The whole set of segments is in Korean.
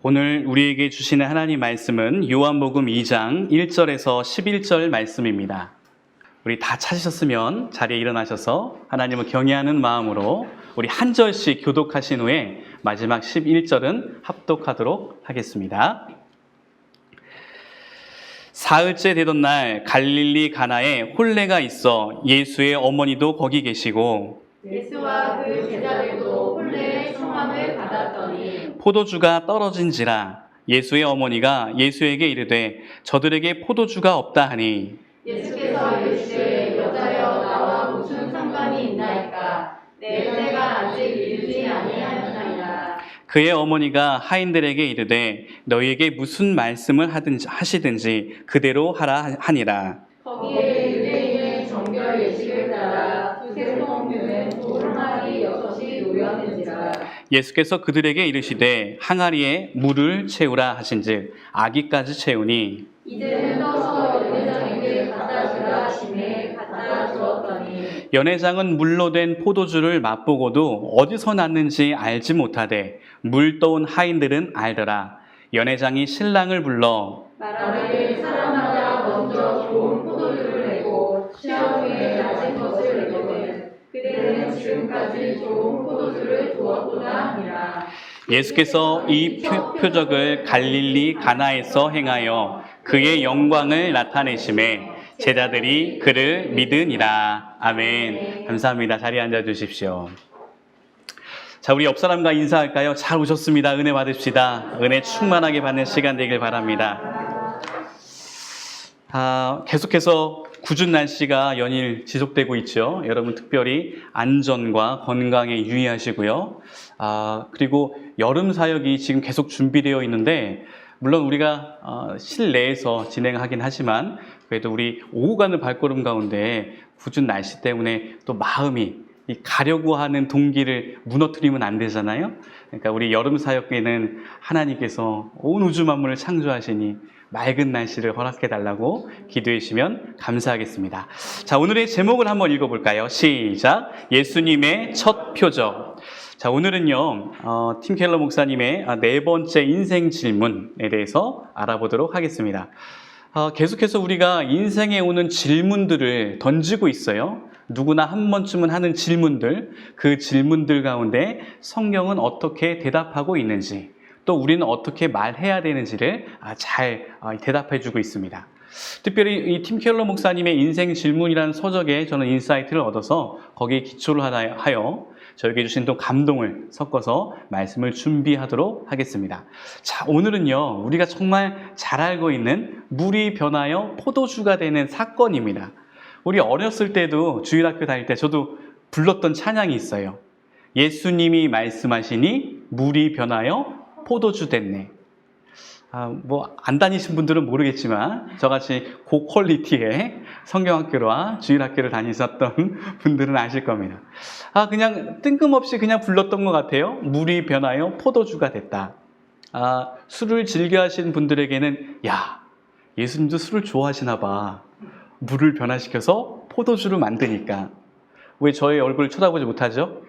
오늘 우리에게 주시는 하나님 말씀은 요한복음 2장 1절에서 11절 말씀입니다. 우리 다 찾으셨으면 자리에 일어나셔서 하나님을 경외하는 마음으로 우리 한 절씩 교독하신 후에 마지막 11절은 합독하도록 하겠습니다. 사흘째 되던 날 갈릴리 가나에 혼례가 있어 예수의 어머니도 거기 계시고 예수와 그 제자들도 혼례의 청함을 받았더니 포도주가 떨어진지라 예수의 어머니가 예수에게 이르되 저들에게 포도주가 없다 하니 예수께서 이르시되 여자여 나와 무슨 상관이 있나이까 내 때가 아직 이르지 아니하였나이다. 그의 어머니가 하인들에게 이르되 너희에게 무슨 말씀을 하시든지 그대로 하라 하니라. 거기에 유대인의 정결 예식을 따라 두세 성묘는 돌 항아리 6이 놓였는지라. 예수께서 그들에게 이르시되 항아리에 물을 채우라 하신즉 아기까지 채우니 이제는 떠서 연회장에게 갖다 주라 하시매 갖다 주었더니 연회장은 물로 된 포도주를 맛보고도 어디서 났는지 알지 못하되 물 떠온 하인들은 알더라. 연회장이 신랑을 불러 말하기를 사람마다 먼저 좋은 포도주를 내고 취한 후에 낮은 것을 내거든 그대는 지금까지 좋은 포도주를 두었구나 하니라. 예수께서 이 표적을 갈릴리 가나에서 행하여 그의 영광을 나타내심에 제자들이 그를 믿으니라. 아멘. 감사합니다. 자리에 앉아 주십시오. 자, 우리 옆 사람과 인사할까요? 잘 오셨습니다. 은혜 받읍시다. 은혜 충만하게 받는 시간 되길 바랍니다. 계속해서 궂은 날씨가 연일 지속되고 있죠. 여러분 특별히 안전과 건강에 유의하시고요. 그리고 여름 사역이 지금 계속 준비되어 있는데 물론 우리가 실내에서 진행하긴 하지만 그래도 우리 오고 가는 발걸음 가운데 궂은 날씨 때문에 또 마음이 가려고 하는 동기를 무너뜨리면 안 되잖아요. 그러니까 우리 여름 사역에는 하나님께서 온 우주 만물을 창조하시니 맑은 날씨를 허락해 달라고 기도해 주시면 감사하겠습니다. 자, 오늘의 제목을 한번 읽어볼까요? 시작! 예수님의 첫 표적. 자, 오늘은요, 팀 켈러 목사님의 네 번째 인생 질문에 대해서 알아보도록 하겠습니다. 계속해서 우리가 인생에 오는 질문들을 던지고 있어요. 누구나 한 번쯤은 하는 질문들, 그 질문들 가운데 성경은 어떻게 대답하고 있는지, 또 우리는 어떻게 말해야 되는지를 잘 대답해주고 있습니다. 특별히 이 팀 켈러 목사님의 인생 질문이라는 서적에 저는 인사이트를 얻어서 거기에 기초를 하여 저에게 주신 또 감동을 섞어서 말씀을 준비하도록 하겠습니다. 자, 오늘은요, 우리가 정말 잘 알고 있는 물이 변하여 포도주가 되는 사건입니다. 우리 어렸을 때도 주일학교 다닐 때 저도 불렀던 찬양이 있어요. 예수님이 말씀하시니 물이 변하여 포도주 됐네. 안 다니신 분들은 모르겠지만 저같이 고퀄리티의 성경학교와 주일학교를 다니셨던 분들은 아실 겁니다. 그냥 뜬금없이 그냥 불렀던 것 같아요. 물이 변하여 포도주가 됐다. 술을 즐겨 하시는 분들에게는 예수님도 술을 좋아하시나 봐. 물을 변화시켜서 포도주를 만드니까. 왜 저의 얼굴을 쳐다보지 못하죠?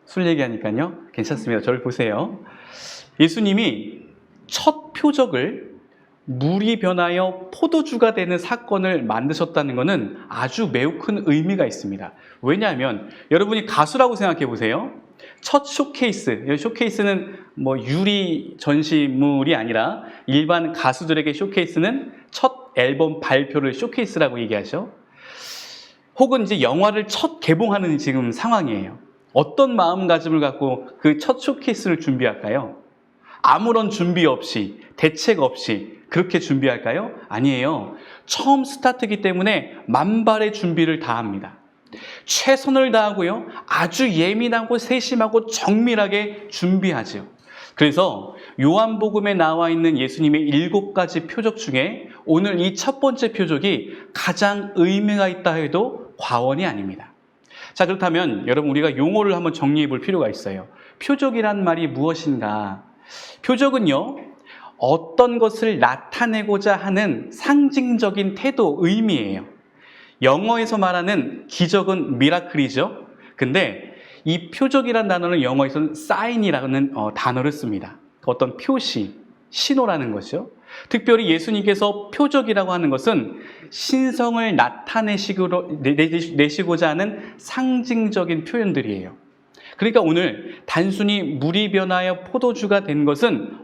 술 얘기하니까요. 괜찮습니다. 저를 보세요. 예수님이 첫 표적을 물이 변하여 포도주가 되는 사건을 만드셨다는 것은 아주 매우 큰 의미가 있습니다. 왜냐하면 여러분이 가수라고 생각해 보세요. 첫 쇼케이스는 유리 전시물이 아니라 일반 가수들에게 쇼케이스는 첫 앨범 발표를 쇼케이스라고 얘기하죠. 혹은 이제 영화를 첫 개봉하는 지금 상황이에요. 어떤 마음가짐을 갖고 그 첫 쇼케이스를 준비할까요? 아무런 준비 없이, 대책 없이 그렇게 준비할까요? 아니에요. 처음 스타트이기 때문에 만발의 준비를 다 합니다. 최선을 다하고요. 아주 예민하고 세심하고 정밀하게 준비하죠. 그래서 요한복음에 나와 있는 예수님의 7가지 표적 중에 오늘 이 첫 번째 표적이 가장 의미가 있다 해도 과언이 아닙니다. 자, 그렇다면 여러분 우리가 용어를 한번 정리해 볼 필요가 있어요. 표적이란 말이 무엇인가? 표적은요, 어떤 것을 나타내고자 하는 상징적인 태도, 의미예요. 영어에서 말하는 기적은 미라클이죠. 근데 이 표적이란 단어는 영어에서는 사인이라는 단어를 씁니다. 어떤 표시, 신호라는 거죠. 특별히 예수님께서 표적이라고 하는 것은 신성을 나타내시고자 하는 상징적인 표현들이에요. 그러니까 오늘 단순히 물이 변하여 포도주가 된 것은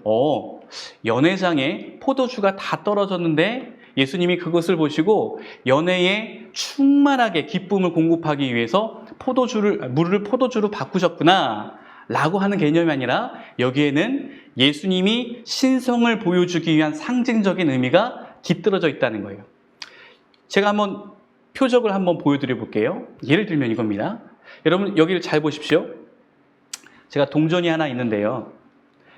연회장에 포도주가 다 떨어졌는데 예수님이 그것을 보시고 연회에 충만하게 기쁨을 공급하기 위해서 물을 포도주로 바꾸셨구나 라고 하는 개념이 아니라 여기에는 예수님이 신성을 보여주기 위한 상징적인 의미가 깃들어져 있다는 거예요. 제가 한번 표적을 한번 보여드려 볼게요. 예를 들면 이겁니다. 여러분 여기를 잘 보십시오. 제가 동전이 하나 있는데요.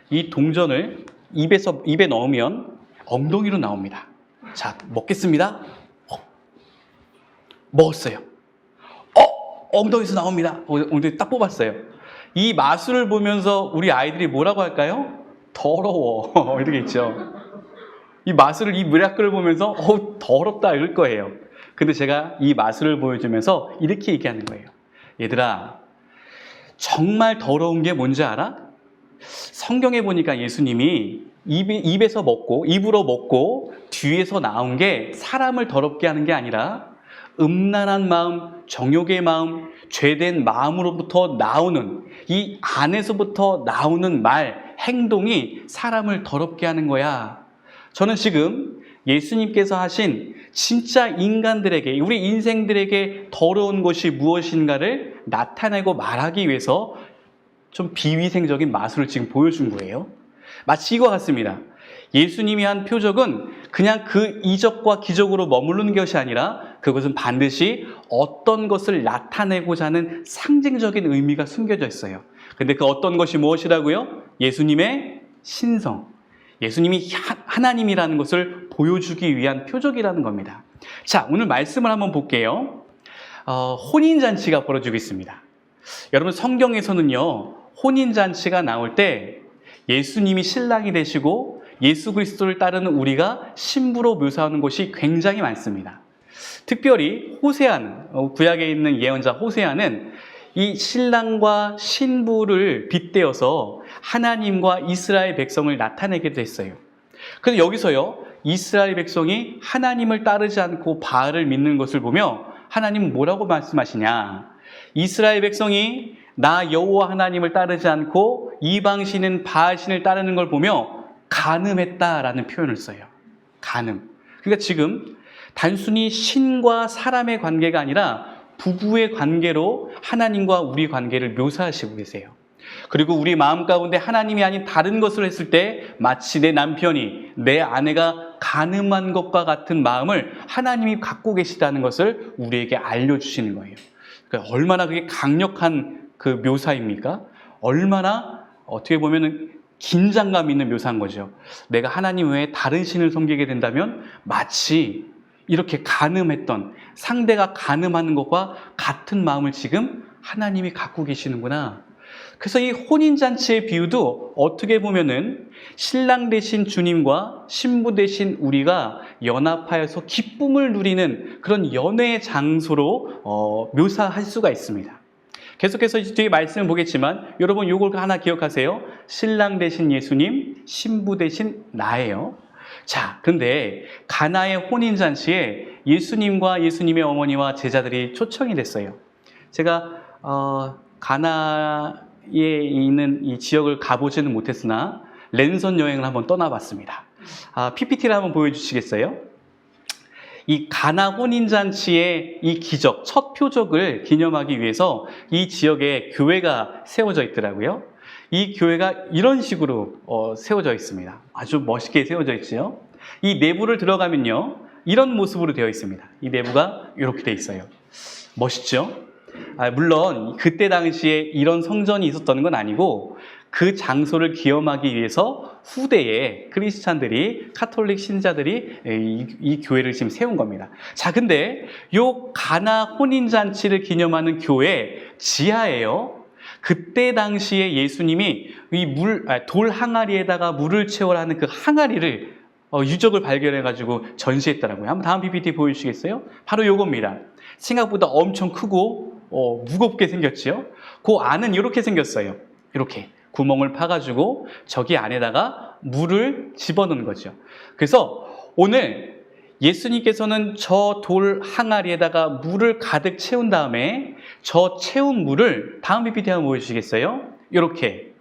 이 동전을 입에 넣으면 엉덩이로 나옵니다. 자, 먹겠습니다. 먹었어요. 엉덩이에서 나옵니다. 엉덩이 딱 뽑았어요. 이 마술을 보면서 우리 아이들이 뭐라고 할까요? 더러워. 이렇게 있죠. 이 마술을, 이 미라클을 보면서 더럽다 이럴 거예요. 근데 제가 이 마술을 보여주면서 이렇게 얘기하는 거예요. 얘들아, 정말 더러운 게 뭔지 알아? 성경에 보니까 예수님이 입으로 먹고 뒤에서 나온 게 사람을 더럽게 하는 게 아니라 음란한 마음, 정욕의 마음, 죄된 마음으로부터 나오는 이 안에서부터 나오는 말, 행동이 사람을 더럽게 하는 거야. 저는 지금 예수님께서 하신 진짜 인간들에게, 우리 인생들에게 더러운 것이 무엇인가를 나타내고 말하기 위해서 좀 비위생적인 마술을 지금 보여준 거예요. 마치 이와 같습니다. 예수님이 한 표적은 그냥 그 이적과 기적으로 머무르는 것이 아니라 그것은 반드시 어떤 것을 나타내고자 하는 상징적인 의미가 숨겨져 있어요. 근데 그 어떤 것이 무엇이라고요? 예수님의 신성, 예수님이 하나님이라는 것을 보여주기 위한 표적이라는 겁니다. 자, 오늘 말씀을 한번 볼게요. 혼인잔치가 벌어지고 있습니다. 여러분 성경에서는요, 혼인잔치가 나올 때 예수님이 신랑이 되시고 예수 그리스도를 따르는 우리가 신부로 묘사하는 것이 굉장히 많습니다. 특별히 호세아는, 구약에 있는 예언자 호세아는 이 신랑과 신부를 빗대어서 하나님과 이스라엘 백성을 나타내기도 했어요. 그래서 여기서요, 이스라엘 백성이 하나님을 따르지 않고 바알을 믿는 것을 보며 하나님은 뭐라고 말씀하시냐? 이스라엘 백성이 나 여호와 하나님을 따르지 않고 이방신인 바알신을 따르는 걸 보며 간음했다라는 표현을 써요. 간음. 그러니까 지금 단순히 신과 사람의 관계가 아니라 부부의 관계로 하나님과 우리 관계를 묘사하시고 계세요. 그리고 우리 마음 가운데 하나님이 아닌 다른 것을 했을 때 마치 내 남편이, 내 아내가 간음한 것과 같은 마음을 하나님이 갖고 계시다는 것을 우리에게 알려주시는 거예요. 그러니까 얼마나 그게 강력한 그 묘사입니까? 얼마나 어떻게 보면 긴장감 있는 묘사인 거죠. 내가 하나님 외에 다른 신을 섬기게 된다면 마치 이렇게 간음했던, 상대가 간음하는 것과 같은 마음을 지금 하나님이 갖고 계시는구나. 그래서 이 혼인잔치의 비유도 어떻게 보면은 신랑 되신 주님과 신부 되신 우리가 연합하여서 기쁨을 누리는 그런 연회의 장소로 묘사할 수가 있습니다. 계속해서 뒤에 말씀을 보겠지만 여러분 요걸 하나 기억하세요. 신랑 되신 예수님, 신부 되신 나예요. 자, 근데 가나의 혼인잔치에 예수님과 예수님의 어머니와 제자들이 초청이 됐어요. 제가 가나에 있는 이 지역을 가보지는 못했으나 랜선 여행을 한번 떠나봤습니다. PPT를 한번 보여주시겠어요? 이 가나 혼인잔치의 이 기적, 첫 표적을 기념하기 위해서 이 지역에 교회가 세워져 있더라고요. 이 교회가 이런 식으로 세워져 있습니다. 아주 멋있게 세워져 있지요. 이 내부를 들어가면요, 이런 모습으로 되어 있습니다. 이 내부가 이렇게 되어 있어요. 멋있죠? 물론 그때 당시에 이런 성전이 있었던 건 아니고 그 장소를 기념하기 위해서 후대에 크리스찬들이, 카톨릭 신자들이 이 교회를 지금 세운 겁니다. 자, 근데 요 가나 혼인잔치를 기념하는 교회 지하에요, 그때 당시에 예수님이 이 돌 항아리에다가 물을 채워라 하는 그 항아리를 유적을 발견해가지고 전시했더라고요. 한번 다음 PPT 보여주시겠어요? 바로 요겁니다. 생각보다 엄청 크고 무겁게 생겼지요. 그 안은 이렇게 생겼어요. 이렇게 구멍을 파가지고 저기 안에다가 물을 집어넣는 거죠. 그래서 오늘 예수님께서는 저 돌 항아리에다가 물을 가득 채운 다음에 저 채운 물을 다음 PPT 한번 보여주시겠어요? 이렇게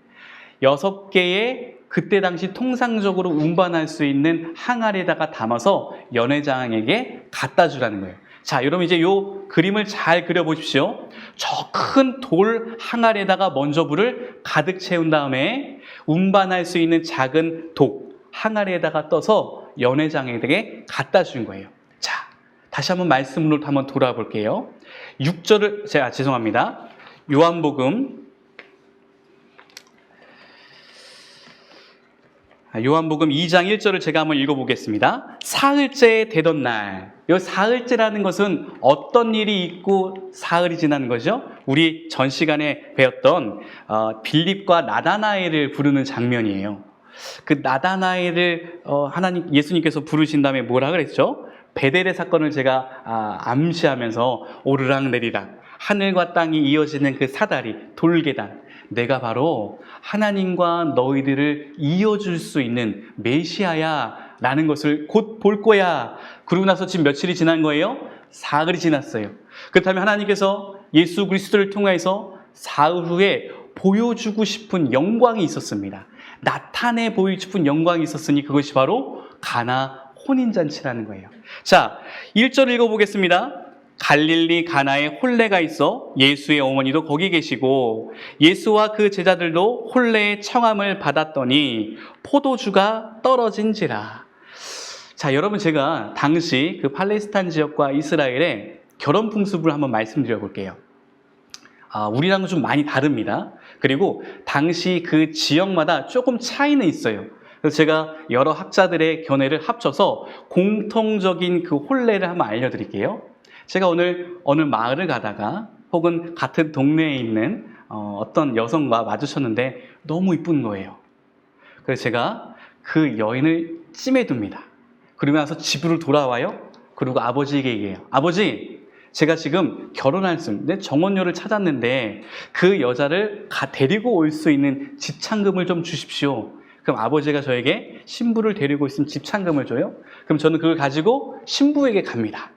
6개의 그때 당시 통상적으로 운반할 수 있는 항아리에다가 담아서 연회장에게 갖다 주라는 거예요. 자, 여러분 이제 요 그림을 잘 그려보십시오. 저 큰 돌 항아리에다가 먼저 물을 가득 채운 다음에 운반할 수 있는 작은 독 항아리에다가 떠서 연회장에게 갖다 준 거예요. 자, 다시 한번 말씀으로 한번 돌아와 볼게요. 6절을 죄송합니다. 요한복음 2장 1절을 제가 한번 읽어보겠습니다. 사흘째 되던 날, 이 사흘째라는 것은 어떤 일이 있고 사흘이 지나는 거죠? 우리 전 시간에 배웠던 빌립과 나다나엘을 부르는 장면이에요. 그 나다나엘을 예수님께서 부르신 다음에 뭐라 그랬죠? 베델의 사건을 제가 암시하면서 오르락내리락 하늘과 땅이 이어지는 그 사다리, 돌계단, 내가 바로 하나님과 너희들을 이어줄 수 있는 메시아야 라는 것을 곧 볼 거야. 그러고 나서 지금 며칠이 지난 거예요? 사흘이 지났어요. 그렇다면 하나님께서 예수 그리스도를 통해서 사흘 후에 보여주고 싶은 영광이 있었습니다. 나타내 보이고 싶은 영광이 있었으니 그것이 바로 가나 혼인잔치라는 거예요. 자, 1절 읽어보겠습니다. 갈릴리 가나에 혼례가 있어 예수의 어머니도 거기 계시고 예수와 그 제자들도 혼례의 청함을 받았더니 포도주가 떨어진지라. 자, 여러분 제가 당시 그 팔레스타인 지역과 이스라엘의 결혼 풍습을 한번 말씀드려 볼게요. 우리랑은 좀 많이 다릅니다. 그리고 당시 그 지역마다 조금 차이는 있어요. 그래서 제가 여러 학자들의 견해를 합쳐서 공통적인 그 혼례를 한번 알려드릴게요. 제가 오늘 어느 마을을 가다가 혹은 같은 동네에 있는 어떤 여성과 마주쳤는데 너무 이쁜 거예요. 그래서 제가 그 여인을 찜해둡니다. 그러고 나서 집으로 돌아와요. 그리고 아버지에게 얘기해요. 아버지, 제가 지금 결혼할 수 있는데 정원녀를 찾았는데 그 여자를 데리고 올 수 있는 집창금을 좀 주십시오. 그럼 아버지가 저에게 신부를 데리고 있으면 집창금을 줘요. 그럼 저는 그걸 가지고 신부에게 갑니다.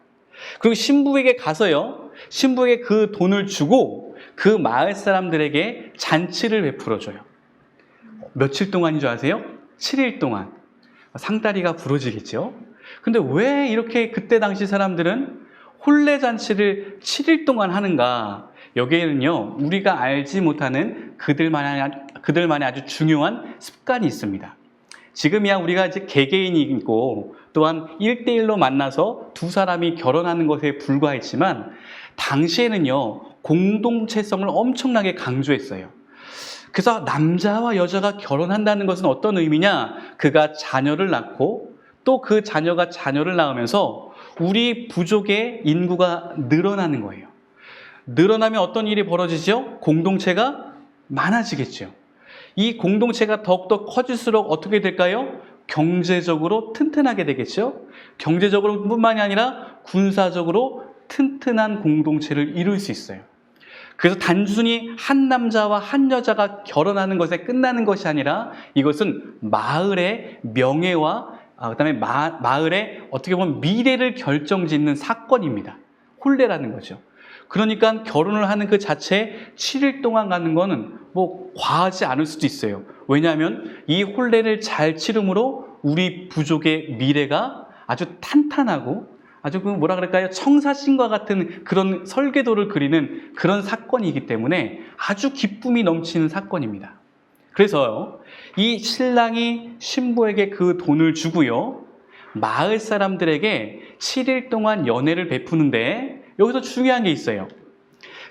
그리고 신부에게 가서요, 신부에게 그 돈을 주고 그 마을 사람들에게 잔치를 베풀어줘요. 며칠 동안인 줄 아세요? 7일 동안. 상다리가 부러지겠죠? 근데 왜 이렇게 그때 당시 사람들은 혼례잔치를 7일 동안 하는가? 여기에는요, 우리가 알지 못하는 그들만의 아주 중요한 습관이 있습니다. 지금이야 우리가 이제 개개인이 있고 또한 1대1로 만나서 두 사람이 결혼하는 것에 불과했지만 당시에는요, 공동체성을 엄청나게 강조했어요. 그래서 남자와 여자가 결혼한다는 것은 어떤 의미냐? 그가 자녀를 낳고 또 그 자녀가 자녀를 낳으면서 우리 부족의 인구가 늘어나는 거예요. 늘어나면 어떤 일이 벌어지죠? 공동체가 많아지겠죠. 이 공동체가 더욱더 커질수록 어떻게 될까요? 경제적으로 튼튼하게 되겠죠. 경제적으로 뿐만이 아니라 군사적으로 튼튼한 공동체를 이룰 수 있어요. 그래서 단순히 한 남자와 한 여자가 결혼하는 것에 끝나는 것이 아니라 이것은 마을의 명예와 그다음에 마을의 어떻게 보면 미래를 결정짓는 사건입니다. 혼례라는 거죠. 그러니까 결혼을 하는 그 자체에 7일 동안 가는 거는 뭐 과하지 않을 수도 있어요. 왜냐하면 이 혼례를 잘 치름으로 우리 부족의 미래가 아주 탄탄하고 아주 그 뭐라 그럴까요? 청사진과 같은 그런 설계도를 그리는 그런 사건이기 때문에 아주 기쁨이 넘치는 사건입니다. 그래서 이 신랑이 신부에게 그 돈을 주고요. 마을 사람들에게 7일 동안 연회를 베푸는데 여기서 중요한 게 있어요.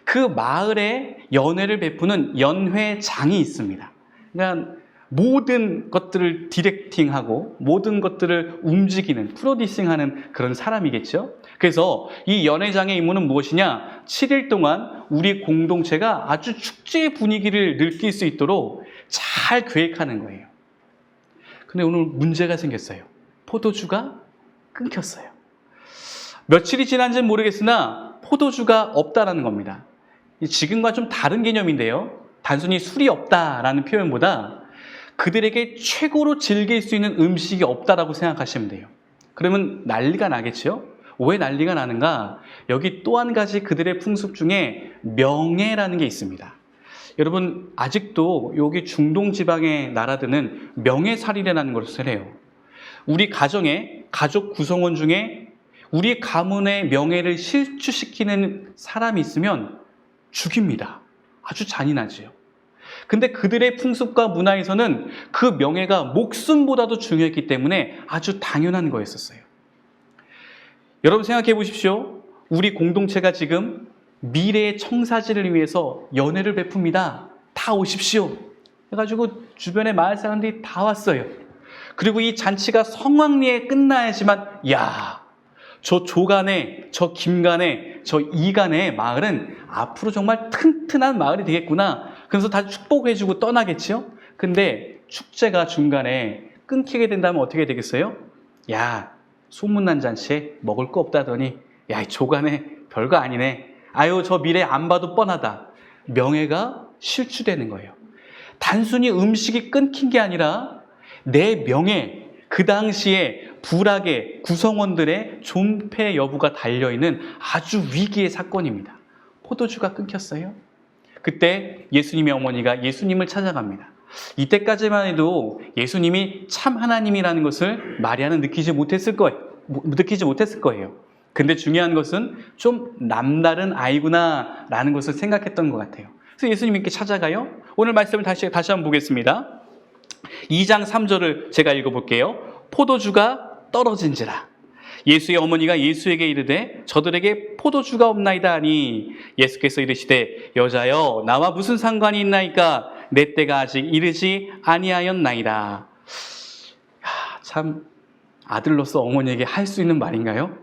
그 마을에 연회를 베푸는 연회장이 있습니다. 그러니까 모든 것들을 디렉팅하고 모든 것들을 움직이는 프로듀싱하는 그런 사람이겠죠. 그래서 이 연회장의 임무는 무엇이냐? 7일 동안 우리 공동체가 아주 축제의 분위기를 느낄 수 있도록 잘 계획하는 거예요. 근데 오늘 문제가 생겼어요. 포도주가 끊겼어요. 며칠이 지난지는 모르겠으나 포도주가 없다라는 겁니다. 지금과 좀 다른 개념인데요. 단순히 술이 없다라는 표현보다 그들에게 최고로 즐길 수 있는 음식이 없다라고 생각하시면 돼요. 그러면 난리가 나겠죠? 왜 난리가 나는가? 여기 또 한 가지 그들의 풍습 중에 명예라는 게 있습니다. 여러분, 아직도 여기 중동 지방의 나라들은 명예살인이라는 것을 해요. 우리 가정의 가족 구성원 중에 우리 가문의 명예를 실추시키는 사람이 있으면 죽입니다. 아주 잔인하지요. 근데 그들의 풍습과 문화에서는 그 명예가 목숨보다도 중요했기 때문에 아주 당연한 거였었어요. 여러분 생각해 보십시오. 우리 공동체가 지금 미래의 청사진을 위해서 연회를 베풉니다. 다 오십시오. 해가지고 주변의 마을 사람들이 다 왔어요. 그리고 이 잔치가 성황리에 끝나야지만 저 조간의, 저 김간의, 저 이간의 마을은 앞으로 정말 튼튼한 마을이 되겠구나. 그래서 다 축복해주고 떠나겠지요? 근데 축제가 중간에 끊기게 된다면 어떻게 되겠어요? 소문난 잔치에 먹을 거 없다더니 이 조간에 별거 아니네. 아유, 저 미래 안 봐도 뻔하다. 명예가 실추되는 거예요. 단순히 음식이 끊긴 게 아니라 내 명예, 그 당시에 불악의 구성원들의 존폐 여부가 달려있는 아주 위기의 사건입니다. 포도주가 끊겼어요. 그때 예수님의 어머니가 예수님을 찾아갑니다. 이때까지만 해도 예수님이 참 하나님이라는 것을 마리아는 느끼지 못했을 거예요. 근데 중요한 것은 좀 남다른 아이구나 라는 것을 생각했던 것 같아요. 그래서 예수님께 찾아가요. 오늘 말씀을 다시 한번 보겠습니다. 2장 3절을 제가 읽어볼게요. 포도주가 떨어진지라. 예수의 어머니가 예수에게 이르되 저들에게 포도주가 없나이다 하니 예수께서 이르시되 여자여 나와 무슨 상관이 있나이까 내 때가 아직 이르지 아니하였나이다. 참 아들로서 어머니에게 할 수 있는 말인가요?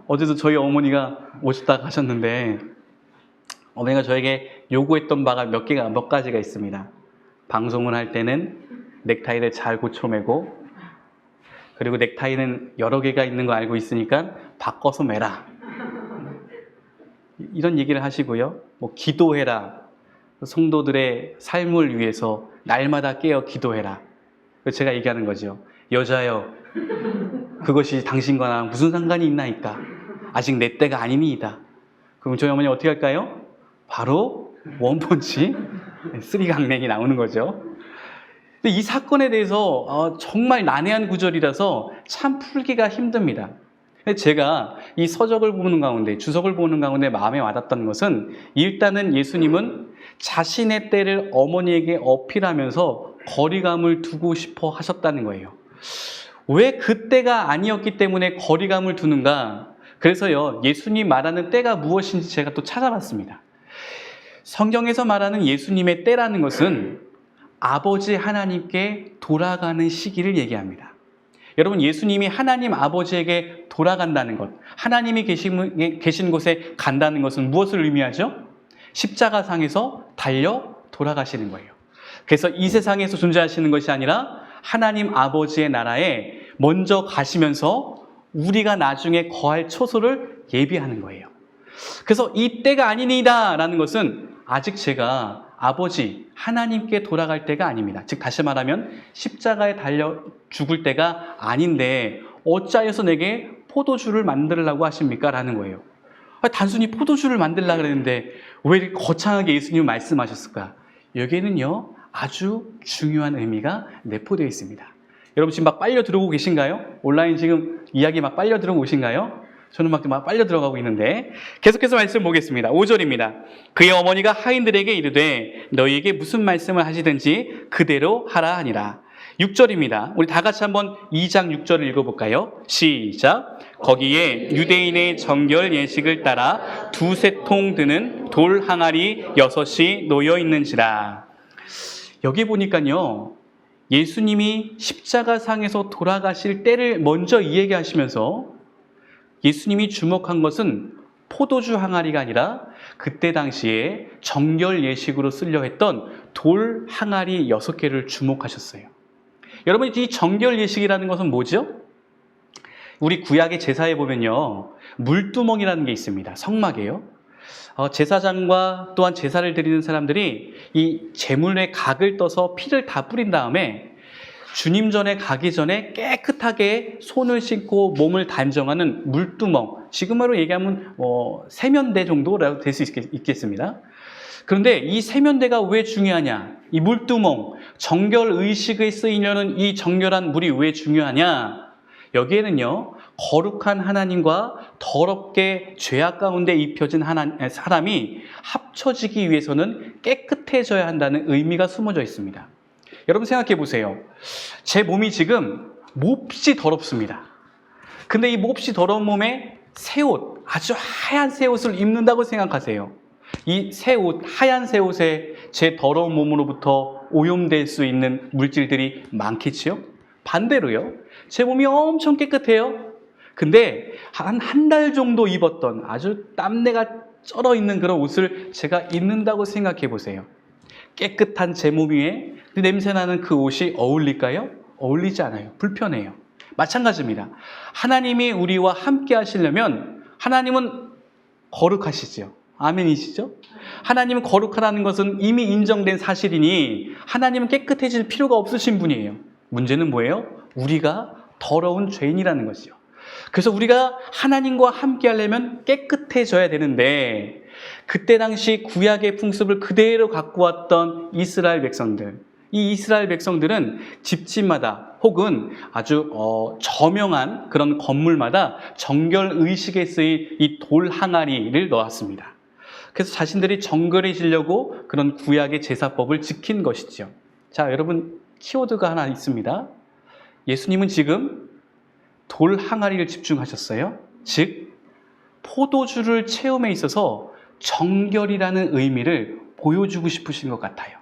어제도 저희 어머니가 오셨다 가셨는데 어머니가 저에게 요구했던 바가 몇 가지가 있습니다. 방송을 할 때는 넥타이를 잘 고쳐매고, 그리고 넥타이는 여러 개가 있는 거 알고 있으니까 바꿔서 매라. 이런 얘기를 하시고요. 기도해라. 성도들의 삶을 위해서 날마다 깨어 기도해라. 제가 얘기하는 거죠. 여자여, 그것이 당신과 나랑 무슨 상관이 있나이까? 아직 내 때가 아니니이다. 그럼 저희 어머니 어떻게 할까요? 바로 원펀치, 쓰리강냉이 나오는 거죠. 근데 이 사건에 대해서 정말 난해한 구절이라서 참 풀기가 힘듭니다. 제가 이 서적을 보는 가운데, 주석을 보는 가운데 마음에 와닿던 것은 일단은 예수님은 자신의 때를 어머니에게 어필하면서 거리감을 두고 싶어 하셨다는 거예요. 왜 그때가 아니었기 때문에 거리감을 두는가? 그래서요, 예수님 말하는 때가 무엇인지 제가 또 찾아봤습니다. 성경에서 말하는 예수님의 때라는 것은 아버지 하나님께 돌아가는 시기를 얘기합니다. 여러분, 예수님이 하나님 아버지에게 돌아간다는 것, 하나님이 계신 곳에 간다는 것은 무엇을 의미하죠? 십자가상에서 달려 돌아가시는 거예요. 그래서 이 세상에서 존재하시는 것이 아니라 하나님 아버지의 나라에 먼저 가시면서 우리가 나중에 거할 처소를 예비하는 거예요. 그래서 이 때가 아니니이다 라는 것은 아직 제가 아버지 하나님께 돌아갈 때가 아닙니다. 즉 다시 말하면 십자가에 달려 죽을 때가 아닌데 어찌하여서 내게 포도주를 만들라고 하십니까? 라는 거예요. 단순히 포도주를 만들려고 그랬는데 왜 이렇게 거창하게 예수님이 말씀하셨을까? 여기에는요 아주 중요한 의미가 내포되어 있습니다. 여러분 지금 막 빨려 들어오고 계신가요? 온라인 지금 이야기 막 빨려 들어오고 계신가요? 저는 막 빨려 들어가고 있는데 계속해서 말씀 보겠습니다. 5절입니다. 그의 어머니가 하인들에게 이르되 너희에게 무슨 말씀을 하시든지 그대로 하라 하니라. 6절입니다. 우리 다 같이 한번 2장 6절을 읽어볼까요? 시작. 거기에 유대인의 정결 예식을 따라 두세 통 드는 돌 항아리 6이 놓여 있는지라. 여기 보니까요, 예수님이 십자가상에서 돌아가실 때를 먼저 이야기하시면서 예수님이 주목한 것은 포도주 항아리가 아니라 그때 당시에 정결 예식으로 쓰려 했던 돌 항아리 6개를 주목하셨어요. 여러분, 이 정결 예식이라는 것은 뭐죠? 우리 구약의 제사에 보면요, 물두멍이라는 게 있습니다. 성막이에요. 제사장과 또한 제사를 드리는 사람들이 이 제물에 각을 떠서 피를 다 뿌린 다음에 주님 전에 가기 전에 깨끗하게 손을 씻고 몸을 단정하는 물두멍, 지금으로 얘기하면 세면대 정도라고 될 수 있겠습니다. 그런데 이 세면대가 왜 중요하냐? 이 물두멍, 정결 의식에 쓰이려는 이 정결한 물이 왜 중요하냐? 여기에는요, 거룩한 하나님과 더럽게 죄악 가운데 입혀진 사람이 합쳐지기 위해서는 깨끗해져야 한다는 의미가 숨어져 있습니다. 여러분 생각해 보세요. 제 몸이 지금 몹시 더럽습니다. 근데 이 몹시 더러운 몸에 새 옷, 아주 하얀 새 옷을 입는다고 생각하세요. 이 새 옷, 하얀 새 옷에 제 더러운 몸으로부터 오염될 수 있는 물질들이 많겠지요? 반대로요, 제 몸이 엄청 깨끗해요. 근데 한 달 정도 입었던 아주 땀내가 쩔어 있는 그런 옷을 제가 입는다고 생각해 보세요. 깨끗한 제 몸 위에 냄새나는 그 옷이 어울릴까요? 어울리지 않아요. 불편해요. 마찬가지입니다. 하나님이 우리와 함께 하시려면 하나님은 거룩하시죠. 아멘이시죠? 하나님은 거룩하다는 것은 이미 인정된 사실이니 하나님은 깨끗해질 필요가 없으신 분이에요. 문제는 뭐예요? 우리가 더러운 죄인이라는 것이요. 그래서 우리가 하나님과 함께 하려면 깨끗해져야 되는데, 그때 당시 구약의 풍습을 그대로 갖고 왔던 이스라엘 백성들, 이 이스라엘 백성들은 집집마다 혹은 아주 저명한 그런 건물마다 정결 의식에 쓰인 이 돌 항아리를 넣었습니다. 그래서 자신들이 정결해지려고 그런 구약의 제사법을 지킨 것이죠. 자, 여러분, 키워드가 하나 있습니다. 예수님은 지금 돌 항아리를 집중하셨어요. 즉, 포도주를 채움에 있어서 정결이라는 의미를 보여주고 싶으신 것 같아요.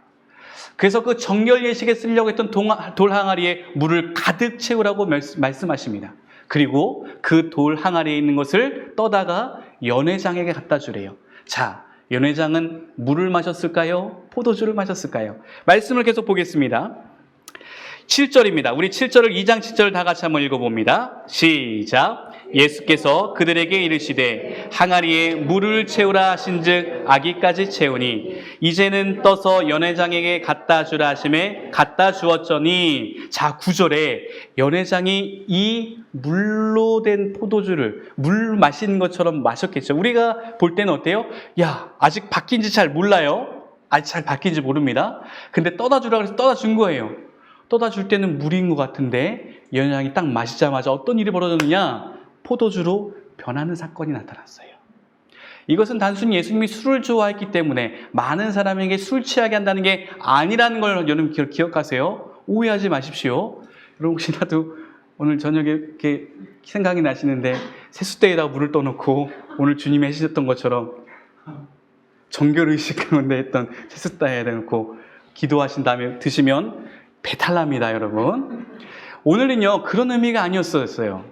그래서 그 정결 예식에 쓰려고 했던 돌 항아리에 물을 가득 채우라고 말씀하십니다. 그리고 그 돌 항아리에 있는 것을 떠다가 연회장에게 갖다 주래요. 자, 연회장은 물을 마셨을까요? 포도주를 마셨을까요? 말씀을 계속 보겠습니다. 7절입니다. 우리 7절을 2장 7절을 다 같이 한번 읽어봅니다. 시작. 예수께서 그들에게 이르시되 항아리에 물을 채우라 하신즉 아기까지 채우니 이제는 떠서 연회장에게 갖다 주라 하심에 갖다 주었더니, 자, 9절에 연회장이 이 물로 된 포도주를 물 마시는 것처럼 마셨겠죠. 우리가 볼 때는 어때요? 야, 아직 바뀐지 잘 몰라요. 아직 잘 바뀐지 모릅니다. 근데 떠다 주라 그래서 떠다 준 거예요. 떠다 줄 때는 물인 것 같은데 연회장이 딱 마시자마자 어떤 일이 벌어졌느냐? 포도주로 변하는 사건이 나타났어요. 이것은 단순히 예수님이 술을 좋아했기 때문에 많은 사람에게 술 취하게 한다는 게 아니라는 걸 여러분 기억하세요. 오해하지 마십시오. 여러분, 혹시라도 오늘 저녁에 이렇게 생각이 나시는데 세숫대에다가 물을 떠놓고 오늘 주님이 해주셨던 것처럼 정결의식 가운데 했던 세숫대에다 놓고 기도하신 다음에 드시면 배탈 납니다, 여러분. 오늘은요, 그런 의미가 아니었어요.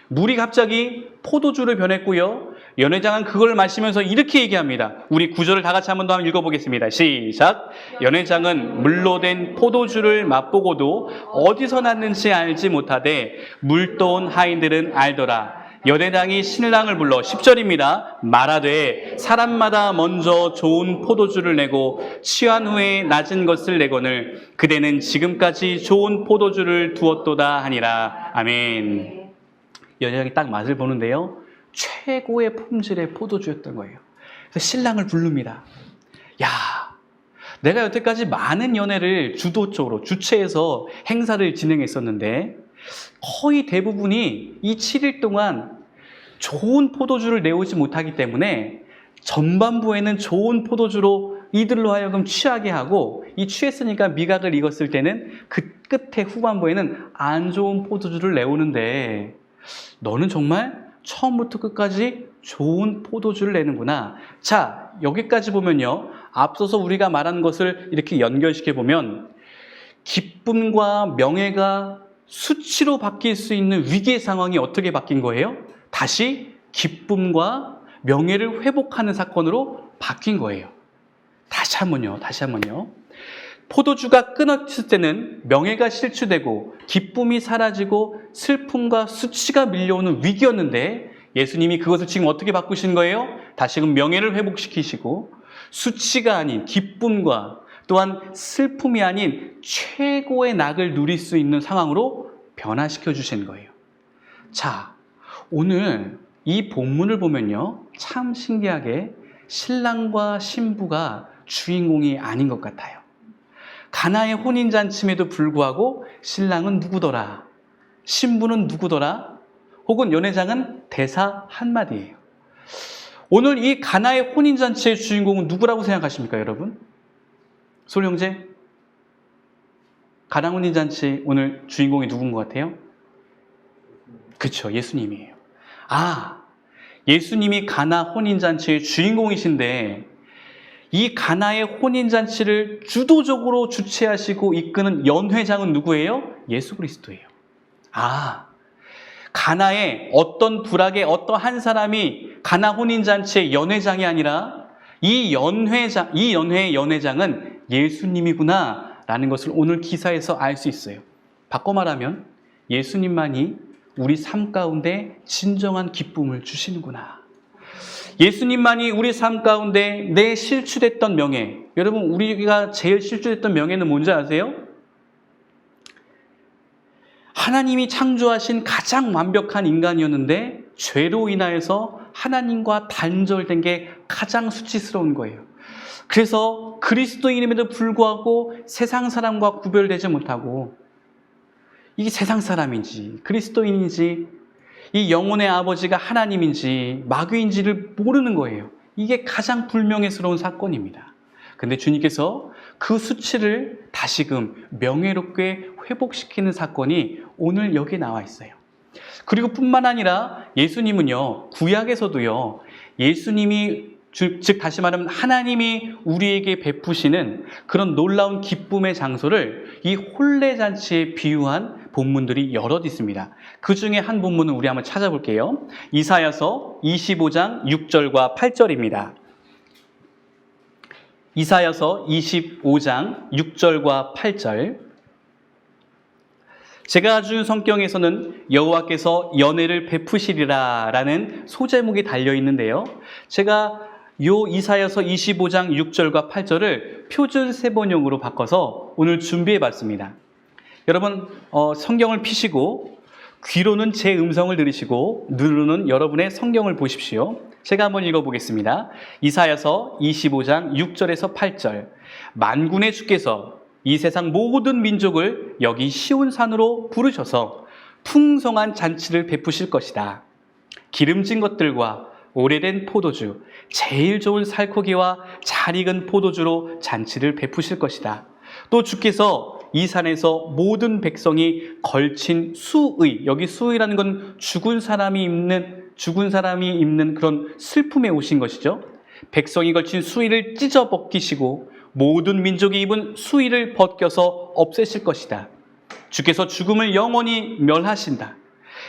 물이 갑자기 포도주를 변했고요, 연회장은 그걸 마시면서 이렇게 얘기합니다. 우리 9절을 다 같이 한 번 더 읽어보겠습니다. 시작. 연회장은 물로 된 포도주를 맛보고도 어디서 났는지 알지 못하되 물떠온 하인들은 알더라. 연회장이 신랑을 불러 10절입니다. 말하되 사람마다 먼저 좋은 포도주를 내고 취한 후에 낮은 것을 내거늘 그대는 지금까지 좋은 포도주를 두었도다 하니라. 아멘. 연회장이 딱 맛을 보는데요, 최고의 품질의 포도주였던 거예요. 그래서 신랑을 부릅니다. 야, 내가 여태까지 많은 연회를 주도 쪽으로 주최해서 행사를 진행했었는데 거의 대부분이 이 7일 동안 좋은 포도주를 내오지 못하기 때문에 전반부에는 좋은 포도주로 이들로 하여금 취하게 하고, 이 취했으니까 미각을 익었을 때는 그 끝에 후반부에는 안 좋은 포도주를 내오는데, 너는 정말 처음부터 끝까지 좋은 포도주를 내는구나. 자, 여기까지 보면요, 앞서서 우리가 말한 것을 이렇게 연결시켜 보면 기쁨과 명예가 수치로 바뀔 수 있는 위기의 상황이 어떻게 바뀐 거예요? 다시 기쁨과 명예를 회복하는 사건으로 바뀐 거예요. 다시 한번요. 포도주가 끊어졌을 때는 명예가 실추되고 기쁨이 사라지고 슬픔과 수치가 밀려오는 위기였는데, 예수님이 그것을 지금 어떻게 바꾸신 거예요? 다시금 명예를 회복시키시고 수치가 아닌 기쁨과 또한 슬픔이 아닌 최고의 낙을 누릴 수 있는 상황으로 변화시켜 주신 거예요. 자, 오늘 이 본문을 보면요, 참 신기하게 신랑과 신부가 주인공이 아닌 것 같아요. 가나의 혼인잔치임에도 불구하고 신랑은 누구더라? 신부는 누구더라? 혹은 연회장은 대사 한마디예요. 오늘 이 가나의 혼인잔치의 주인공은 누구라고 생각하십니까, 여러분? 솔 형제? 가나 혼인잔치 오늘 주인공이 누군 것 같아요? 그렇죠, 예수님이에요. 아, 예수님이 가나 혼인잔치의 주인공이신데, 이 가나의 혼인잔치를 주도적으로 주최하시고 이끄는 연회장은 누구예요? 예수 그리스도예요. 아, 가나의 어떤 부락의 어떤 한 사람이 가나 혼인잔치의 연회장이 아니라 이 연회의 연회장은 예수님이구나 라는 것을 오늘 기사에서 알 수 있어요. 바꿔 말하면 예수님만이 우리 삶 가운데 진정한 기쁨을 주시는구나. 예수님만이 우리 삶 가운데 내 실추됐던 명예, 여러분 우리가 제일 실추됐던 명예는 뭔지 아세요? 하나님이 창조하신 가장 완벽한 인간이었는데 죄로 인하여서 하나님과 단절된 게 가장 수치스러운 거예요. 그래서 그리스도인임에도 불구하고 세상 사람과 구별되지 못하고, 이게 세상 사람인지 그리스도인인지 이 영혼의 아버지가 하나님인지 마귀인지를 모르는 거예요. 이게 가장 불명예스러운 사건입니다. 근데 주님께서 그 수치를 다시금 명예롭게 회복시키는 사건이 오늘 여기에 나와 있어요. 그리고 뿐만 아니라 예수님은요, 구약에서도요, 예수님이 즉 다시 말하면 하나님이 우리에게 베푸시는 그런 놀라운 기쁨의 장소를 이 혼례잔치에 비유한 본문들이 여럿 있습니다. 그 중에 한 본문은 우리 한번 찾아볼게요. 이사야서 25장 6절과 8절입니다. 이사야서 25장 6절과 8절. 제가 준 성경에서는 여호와께서 연회를 베푸시리라 라는 소제목이 달려 있는데요, 제가 요 이사야서 25장 6절과 8절을 표준 세번역으로 바꿔서 오늘 준비해 봤습니다. 여러분 성경을 펴시고 귀로는 제 음성을 들으시고 눈으로는 여러분의 성경을 보십시오. 제가 한번 읽어보겠습니다. 이사야서 25장 6절에서 8절. 만군의 주께서 이 세상 모든 민족을 여기 시온산으로 부르셔서 풍성한 잔치를 베푸실 것이다. 기름진 것들과 오래된 포도주, 제일 좋은 살코기와 잘 익은 포도주로 잔치를 베푸실 것이다. 또 주께서 이 산에서 모든 백성이 걸친 수의, 여기 수의라는 건 죽은 사람이 입는 그런 슬픔에 오신 것이죠. 백성이 걸친 수의를 찢어 벗기시고 모든 민족이 입은 수의를 벗겨서 없애실 것이다. 주께서 죽음을 영원히 멸하신다.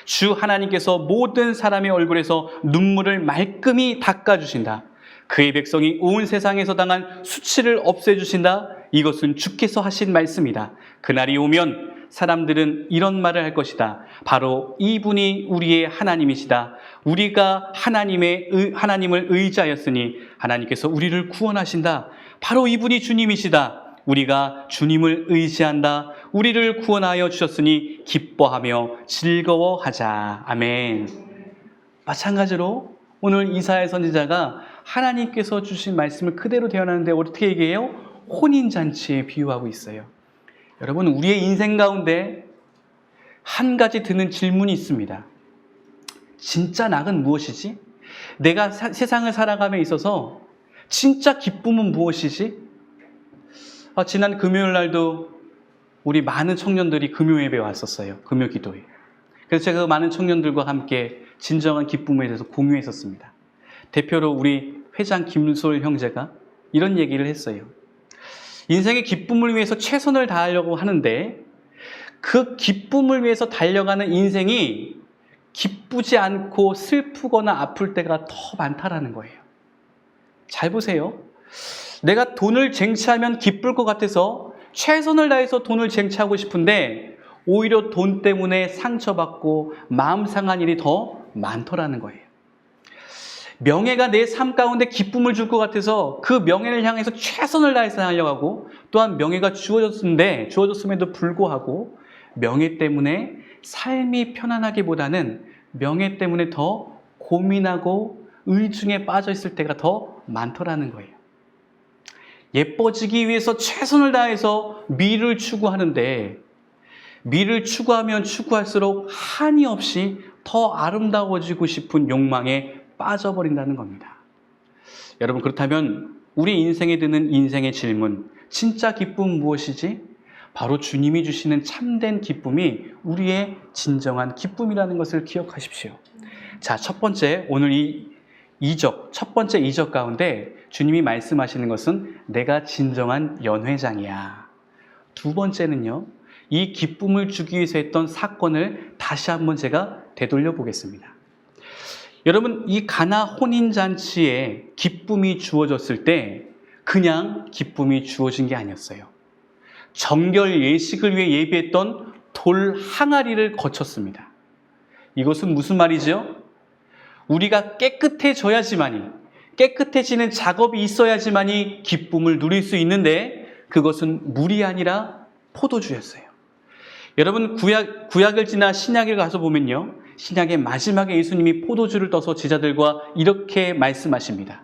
주 하나님께서 모든 사람의 얼굴에서 눈물을 말끔히 닦아주신다. 그의 백성이 온 세상에서 당한 수치를 없애주신다. 이것은 주께서 하신 말씀이다. 그날이 오면 사람들은 이런 말을 할 것이다. 바로 이분이 우리의 하나님이시다. 우리가 하나님을 의지하였으니 하나님께서 우리를 구원하신다. 바로 이분이 주님이시다. 우리가 주님을 의지한다. 우리를 구원하여 주셨으니 기뻐하며 즐거워하자. 아멘. 마찬가지로 오늘 이사야 선지자가 하나님께서 주신 말씀을 그대로 대언하는데 어떻게 얘기해요? 혼인잔치에 비유하고 있어요. 여러분, 우리의 인생 가운데 한 가지 드는 질문이 있습니다. 진짜 낙은 무엇이지? 내가 세상을 살아감에 있어서 진짜 기쁨은 무엇이지? 지난 금요일 날도 우리 많은 청년들이 금요 예배에 왔었어요. 금요 기도회. 그래서 제가 그 많은 청년들과 함께 진정한 기쁨에 대해서 공유했었습니다. 대표로 우리 회장 김솔 형제가 이런 얘기를 했어요. 인생의 기쁨을 위해서 최선을 다하려고 하는데 그 기쁨을 위해서 달려가는 인생이 기쁘지 않고 슬프거나 아플 때가 더 많다라는 거예요. 잘 보세요. 내가 돈을 쟁취하면 기쁠 것 같아서 최선을 다해서 돈을 쟁취하고 싶은데 오히려 돈 때문에 상처받고 마음 상한 일이 더 많더라는 거예요. 명예가 내 삶 가운데 기쁨을 줄 것 같아서 그 명예를 향해서 최선을 다해서 하려고 하고 또한 명예가 주어졌음에도 불구하고 명예 때문에 삶이 편안하기보다는 명예 때문에 더 고민하고 의중에 빠져 있을 때가 더 많더라는 거예요. 예뻐지기 위해서 최선을 다해서 미를 추구하는데 미를 추구하면 추구할수록 한이 없이 더 아름다워지고 싶은 욕망에 빠져버린다는 겁니다. 여러분, 그렇다면 우리 인생에 드는 인생의 질문, 진짜 기쁨은 무엇이지? 바로 주님이 주시는 참된 기쁨이 우리의 진정한 기쁨이라는 것을 기억하십시오. 자, 첫 번째, 오늘 첫 번째 이적 가운데 주님이 말씀하시는 것은 내가 진정한 연회장이야. 두 번째는요, 이 기쁨을 주기 위해서 했던 사건을 다시 한번 제가 되돌려 보겠습니다. 여러분, 이 가나 혼인잔치에 기쁨이 주어졌을 때 그냥 기쁨이 주어진 게 아니었어요. 정결 예식을 위해 예비했던 돌 항아리를 거쳤습니다. 이것은 무슨 말이죠? 우리가 깨끗해지는 작업이 있어야지만이 기쁨을 누릴 수 있는데 그것은 물이 아니라 포도주였어요. 여러분, 구약을 지나 신약에 가서 보면요, 신약의 마지막에 예수님이 포도주를 떠서 제자들과 이렇게 말씀하십니다.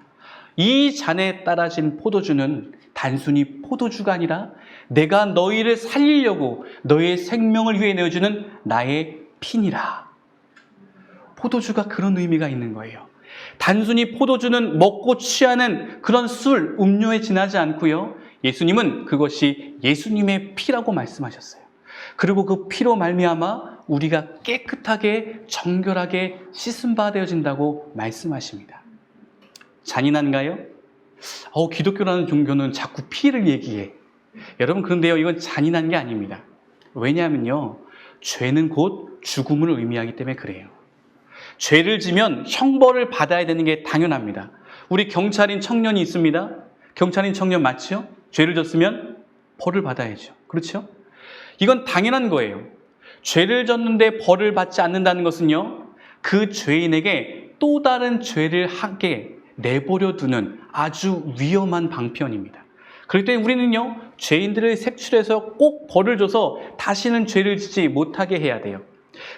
이 잔에 따라진 포도주는 단순히 포도주가 아니라 내가 너희를 살리려고 너의 생명을 위해 내어주는 나의 피니라. 포도주가 그런 의미가 있는 거예요. 단순히 포도주는 먹고 취하는 그런 술, 음료에 지나지 않고요, 예수님은 그것이 예수님의 피라고 말씀하셨어요. 그리고 그 피로 말미암아 우리가 깨끗하게 정결하게 씻음 바 되어진다고 말씀하십니다. 잔인한가요? 기독교라는 종교는 자꾸 피를 얘기해. 여러분, 그런데요, 이건 잔인한 게 아닙니다. 왜냐하면요, 죄는 곧 죽음을 의미하기 때문에 그래요. 죄를 지면 형벌을 받아야 되는 게 당연합니다. 우리 경찰인 청년이 있습니다. 경찰인 청년 맞죠? 죄를 졌으면 벌을 받아야죠. 그렇죠? 이건 당연한 거예요. 죄를 졌는데 벌을 받지 않는다는 것은요, 그 죄인에게 또 다른 죄를 하게 내버려 두는 아주 위험한 방편입니다. 그럴 때 우리는요, 죄인들을 색출해서 꼭 벌을 줘서 다시는 죄를 짓지 못하게 해야 돼요.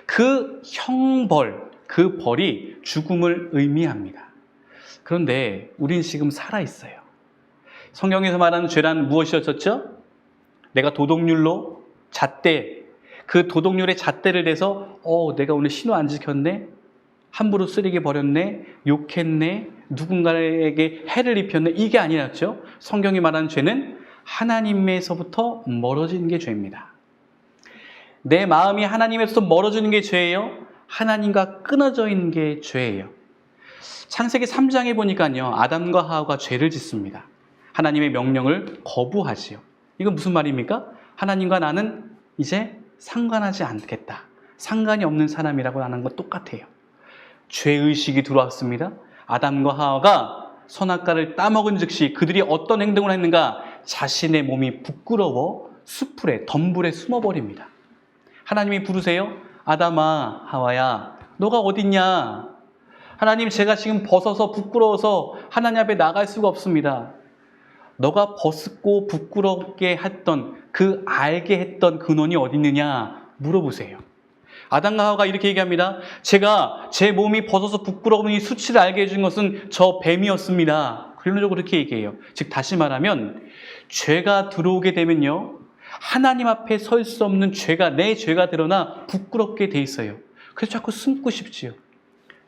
그 형벌, 그 벌이 죽음을 의미합니다. 그런데 우리는 지금 살아있어요. 성경에서 말하는 죄란 무엇이었죠? 내가 도덕률로 잣대, 그 도덕률의 잣대를 대서 내가 오늘 신호 안 지켰네? 함부로 쓰레기 버렸네? 욕했네? 누군가에게 해를 입혔네? 이게 아니었죠. 성경이 말하는 죄는 하나님에서부터 멀어지는 게 죄입니다. 내 마음이 하나님에서 멀어지는 게 죄예요. 하나님과 끊어져 있는 게 죄예요. 창세기 3장에 보니까요, 아담과 하와가 죄를 짓습니다. 하나님의 명령을 거부하지요. 이건 무슨 말입니까? 하나님과 나는 이제 상관하지 않겠다. 상관이 없는 사람이라고 하는 건 똑같아요. 죄의식이 들어왔습니다. 아담과 하와가 선악과를 따먹은 즉시 그들이 어떤 행동을 했는가? 자신의 몸이 부끄러워 수풀에, 덤불에 숨어버립니다. 하나님이 부르세요. 아담아, 하와야, 너가 어딨냐? 하나님, 제가 지금 벗어서 부끄러워서 하나님 앞에 나갈 수가 없습니다. 너가 벗고 부끄럽게 했던 알게 했던 근원이 어디 있느냐 물어보세요. 아담과 하와가 이렇게 얘기합니다. 제가 제 몸이 벗어서 부끄러운 이 수치를 알게 해준 것은 저 뱀이었습니다. 결론적으로 그렇게 얘기해요. 즉 다시 말하면 죄가 들어오게 되면요, 하나님 앞에 설 수 없는 죄가, 내 죄가 드러나 부끄럽게 돼 있어요. 그래서 자꾸 숨고 싶지요.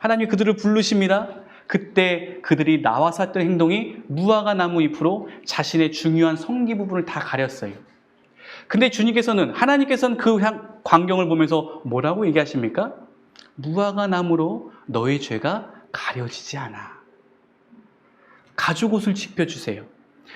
하나님이 그들을 부르십니다. 그때 그들이 나와서 했던 행동이 무화과 나무 잎으로 자신의 중요한 성기 부분을 다 가렸어요. 근데 주님께서는, 하나님께서는 그 광경을 보면서 뭐라고 얘기하십니까? 무화과 나무로 너의 죄가 가려지지 않아. 가죽옷을 지펴주세요.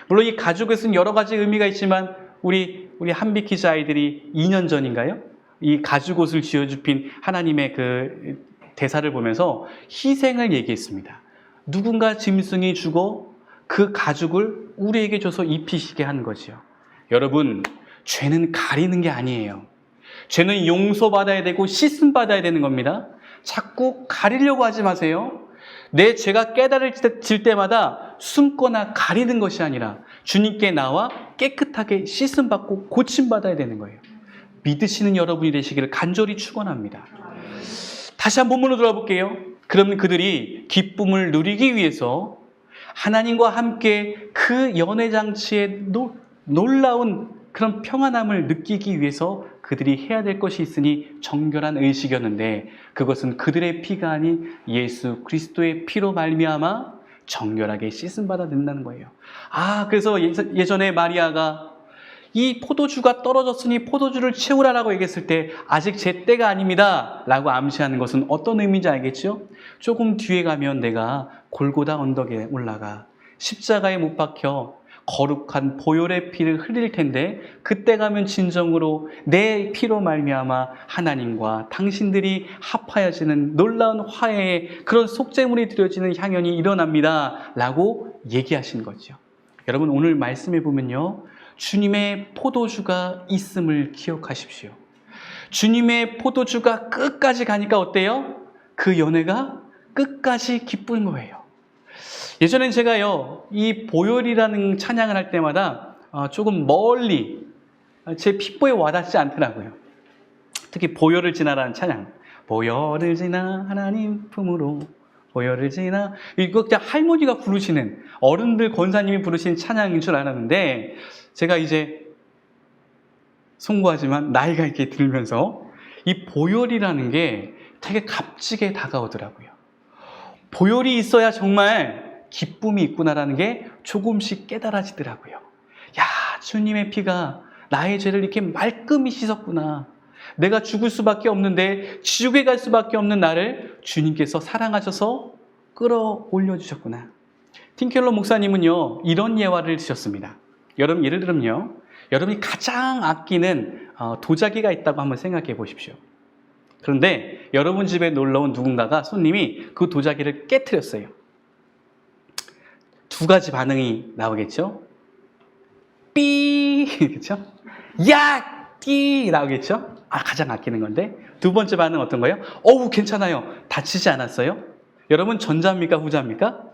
물론 이 가죽옷은 여러 가지 의미가 있지만 우리 한비키즈 아이들이 2년 전인가요? 이 가죽옷을 지어주신 하나님의 그 대사를 보면서 희생을 얘기했습니다. 누군가 짐승이 죽어 그 가죽을 우리에게 줘서 입히시게 한 거지요. 여러분, 죄는 가리는 게 아니에요. 죄는 용서받아야 되고 씻음받아야 되는 겁니다. 자꾸 가리려고 하지 마세요. 내 죄가 깨달아질 때마다 숨거나 가리는 것이 아니라 주님께 나와 깨끗하게 씻음받고 고침받아야 되는 거예요. 믿으시는 여러분이 되시기를 간절히 축원합니다. 다시 한 본문으로 돌아볼게요. 그럼 그들이 기쁨을 누리기 위해서 하나님과 함께 그 연회장치의 놀라운 그런 평안함을 느끼기 위해서 그들이 해야 될 것이 있으니 정결한 의식이었는데 그것은 그들의 피가 아닌 예수 그리스도의 피로 말미암아 정결하게 씻음받아 된다는 거예요. 그래서 예전에 마리아가 이 포도주가 떨어졌으니 포도주를 채우라라고 얘기했을 때 아직 제 때가 아닙니다 라고 암시하는 것은 어떤 의미인지 알겠죠? 조금 뒤에 가면 내가 골고다 언덕에 올라가 십자가에 못 박혀 거룩한 보혈의 피를 흘릴 텐데 그때 가면 진정으로 내 피로 말미암아 하나님과 당신들이 합하여지는 놀라운 화해의 그런 속죄물이 드려지는 향연이 일어납니다 라고 얘기하신 거죠. 여러분, 오늘 말씀해 보면요, 주님의 포도주가 있음을 기억하십시오. 주님의 포도주가 끝까지 가니까 어때요? 그 연회가 끝까지 기쁜 거예요. 예전엔 제가요, 이 보혈이라는 찬양을 할 때마다 조금 멀리 제 핏보에 와닿지 않더라고요. 특히 보혈을 지나라는 찬양. 보혈을 지나 하나님 품으로 보혈을 지나, 이거 그냥 할머니가 부르시는, 어른들 권사님이 부르신 찬양인 줄 알았는데 제가 이제 송구하지만 나이가 이렇게 들면서 이 보혈이라는 게 되게 값지게 다가오더라고요. 보혈이 있어야 정말 기쁨이 있구나라는 게 조금씩 깨달아지더라고요. 야, 주님의 피가 나의 죄를 이렇게 말끔히 씻었구나. 내가 죽을 수밖에 없는데 지옥에 갈 수밖에 없는 나를 주님께서 사랑하셔서 끌어올려 주셨구나. 팀켈러 목사님은요, 이런 예화를 드셨습니다. 여러분, 예를 들면요, 여러분이 가장 아끼는 도자기가 있다고 한번 생각해 보십시오. 그런데 여러분 집에 놀러온 누군가가, 손님이 그 도자기를 깨트렸어요. 두 가지 반응이 나오겠죠? 삐! 그렇죠? 야! 띠! 나오겠죠? 가장 아끼는 건데. 두 번째 반응 어떤 거예요? 어우, 괜찮아요. 다치지 않았어요? 여러분, 전자입니까? 후자입니까?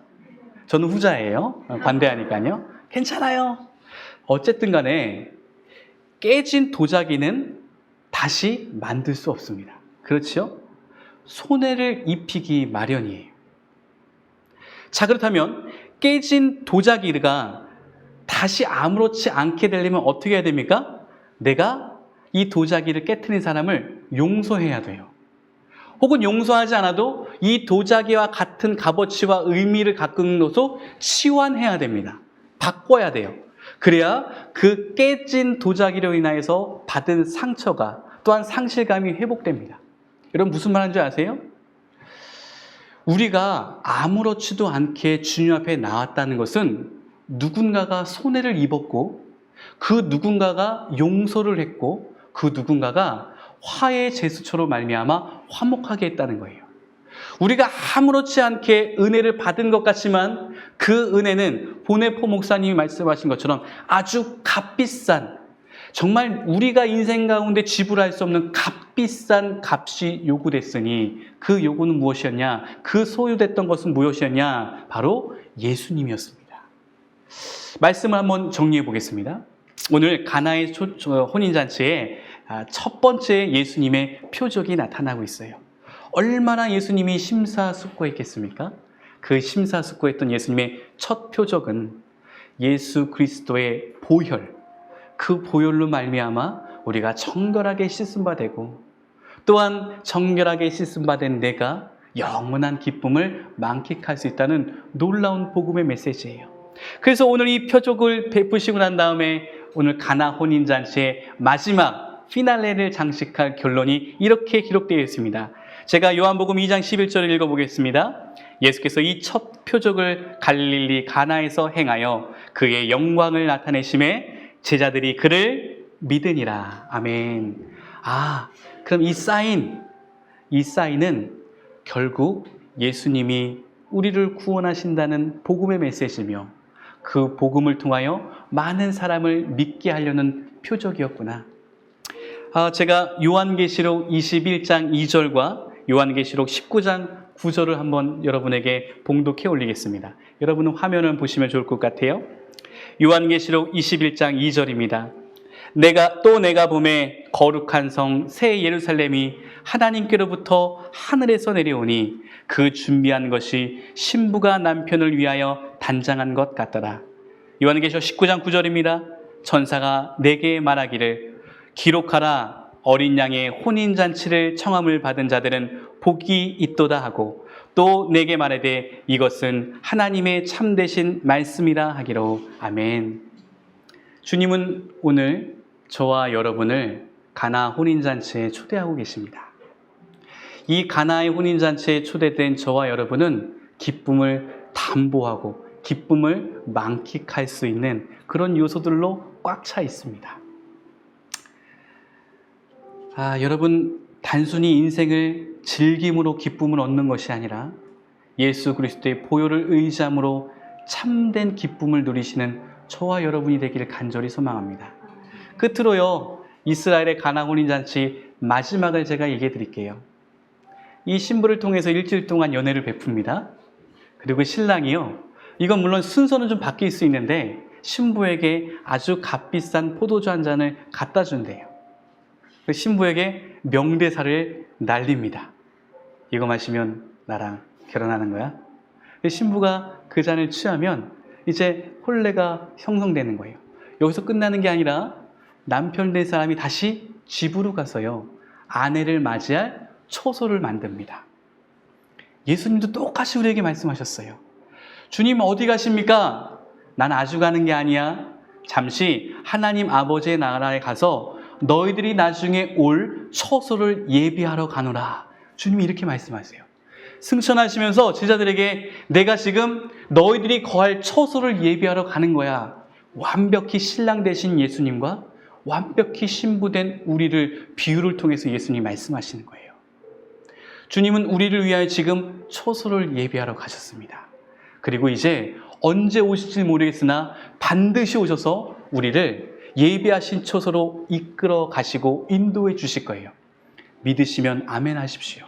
저는 후자예요. 반대하니까요. 괜찮아요. 어쨌든 간에 깨진 도자기는 다시 만들 수 없습니다. 그렇죠? 손해를 입히기 마련이에요. 자, 그렇다면 깨진 도자기가 다시 아무렇지 않게 되려면 어떻게 해야 됩니까? 내가 이 도자기를 깨트린 사람을 용서해야 돼요. 혹은 용서하지 않아도 이 도자기와 같은 값어치와 의미를 갖는 것도 치환해야 됩니다. 바꿔야 돼요. 그래야 그 깨진 도자기로 인하여서 받은 상처가, 또한 상실감이 회복됩니다. 여러분, 무슨 말인지 아세요? 우리가 아무렇지도 않게 주님 앞에 나왔다는 것은 누군가가 손해를 입었고 그 누군가가 용서를 했고 그 누군가가 화해의 제스처로 말미암아 화목하게 했다는 거예요. 우리가 아무렇지 않게 은혜를 받은 것 같지만 그 은혜는 보네포 목사님이 말씀하신 것처럼 아주 값비싼, 정말 우리가 인생 가운데 지불할 수 없는 값비싼 값이 요구됐으니 그 요구는 무엇이었냐? 그 소유됐던 것은 무엇이었냐? 바로 예수님이었습니다. 말씀을 한번 정리해 보겠습니다. 오늘 가나의 혼인잔치에 첫 번째 예수님의 표적이 나타나고 있어요. 얼마나 예수님이 심사숙고했겠습니까? 그 심사숙고했던 예수님의 첫 표적은 예수 그리스도의 보혈, 그 보혈로 말미암아 우리가 정결하게 씻음받고 또한 정결하게 씻음받은 내가 영원한 기쁨을 만끽할 수 있다는 놀라운 복음의 메시지예요. 그래서 오늘 이 표적을 베푸시고 난 다음에 오늘 가나 혼인잔치의 마지막 피날레를 장식할 결론이 이렇게 기록되어 있습니다. 제가 요한복음 2장 11절을 읽어보겠습니다. 예수께서 이 첫 표적을 갈릴리 가나에서 행하여 그의 영광을 나타내심에 제자들이 그를 믿으니라. 아멘. 그럼 이 사인은 결국 예수님이 우리를 구원하신다는 복음의 메시지며 그 복음을 통하여 많은 사람을 믿게 하려는 표적이었구나. 제가 요한계시록 21장 2절과 요한계시록 19장 9절을 한번 여러분에게 봉독해 올리겠습니다. 여러분은 화면을 보시면 좋을 것 같아요. 요한계시록 21장 2절입니다. 내가 보매 거룩한 성 새 예루살렘이 하나님께로부터 하늘에서 내려오니 그 준비한 것이 신부가 남편을 위하여 단장한 것 같더라. 요한계시록 19장 9절입니다. 천사가 내게 말하기를 기록하라. 어린 양의 혼인잔치를 청함을 받은 자들은 복이 있도다 하고 또 내게 말하되 이것은 하나님의 참되신 말씀이라 하기로. 아멘. 주님은 오늘 저와 여러분을 가나 혼인잔치에 초대하고 계십니다. 이 가나의 혼인잔치에 초대된 저와 여러분은 기쁨을 담보하고 기쁨을 만끽할 수 있는 그런 요소들로 꽉 차 있습니다. 여러분, 단순히 인생을 즐김으로 기쁨을 얻는 것이 아니라 예수 그리스도의 보혈을 의지함으로 참된 기쁨을 누리시는 저와 여러분이 되기를 간절히 소망합니다. 끝으로요, 이스라엘의 가나 혼인잔치 마지막을 제가 얘기해 드릴게요. 이 신부를 통해서 일주일 동안 연애를 베풉니다. 그리고 신랑이요, 이건 물론 순서는 좀 바뀔 수 있는데 신부에게 아주 값비싼 포도주 한 잔을 갖다 준대요. 신부에게 명대사를 날립니다. 이거 마시면 나랑 결혼하는 거야? 신부가 그 잔을 취하면 이제 혼례가 형성되는 거예요. 여기서 끝나는 게 아니라 남편 된 사람이 다시 집으로 가서요, 아내를 맞이할 처소를 만듭니다. 예수님도 똑같이 우리에게 말씀하셨어요. 주님 어디 가십니까? 난 아주 가는 게 아니야. 잠시 하나님 아버지의 나라에 가서 너희들이 나중에 올 처소를 예비하러 가노라. 주님이 이렇게 말씀하세요. 승천하시면서 제자들에게 내가 지금 너희들이 거할 처소를 예비하러 가는 거야. 완벽히 신랑 되신 예수님과 완벽히 신부된 우리를 비유를 통해서 예수님이 말씀하시는 거예요. 주님은 우리를 위하여 지금 처소를 예비하러 가셨습니다. 그리고 이제 언제 오실지 모르겠으나 반드시 오셔서 우리를 예비하신 처소로 이끌어 가시고 인도해 주실 거예요. 믿으시면 아멘 하십시오.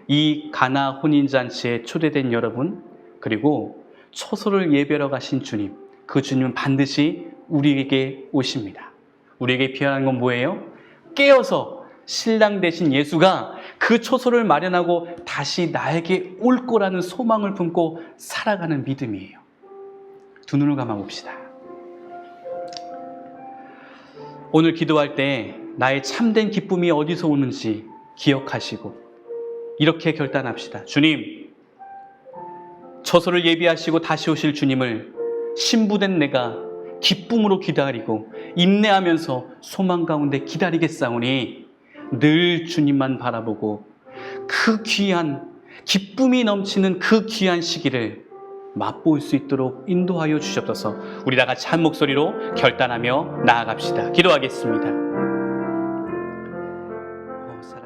이 가나 혼인잔치에 초대된 여러분, 그리고 처소를 예배하러 가신 주님, 그 주님은 반드시 우리에게 오십니다. 우리에게 필요한 건 뭐예요? 깨어서 신랑 되신 예수가 그 처소를 마련하고 다시 나에게 올 거라는 소망을 품고 살아가는 믿음이에요. 두 눈을 감아 봅시다. 오늘 기도할 때 나의 참된 기쁨이 어디서 오는지 기억하시고 이렇게 결단합시다. 주님, 처소를 예비하시고 다시 오실 주님을 신부된 내가 기쁨으로 기다리고 인내하면서 소망 가운데 기다리겠사오니 늘 주님만 바라보고 그 귀한 기쁨이 넘치는 그 귀한 시기를 맛볼 수 있도록 인도하여 주시옵소서. 우리 다 같이 한 목소리로 결단하며 나아갑시다. 기도하겠습니다.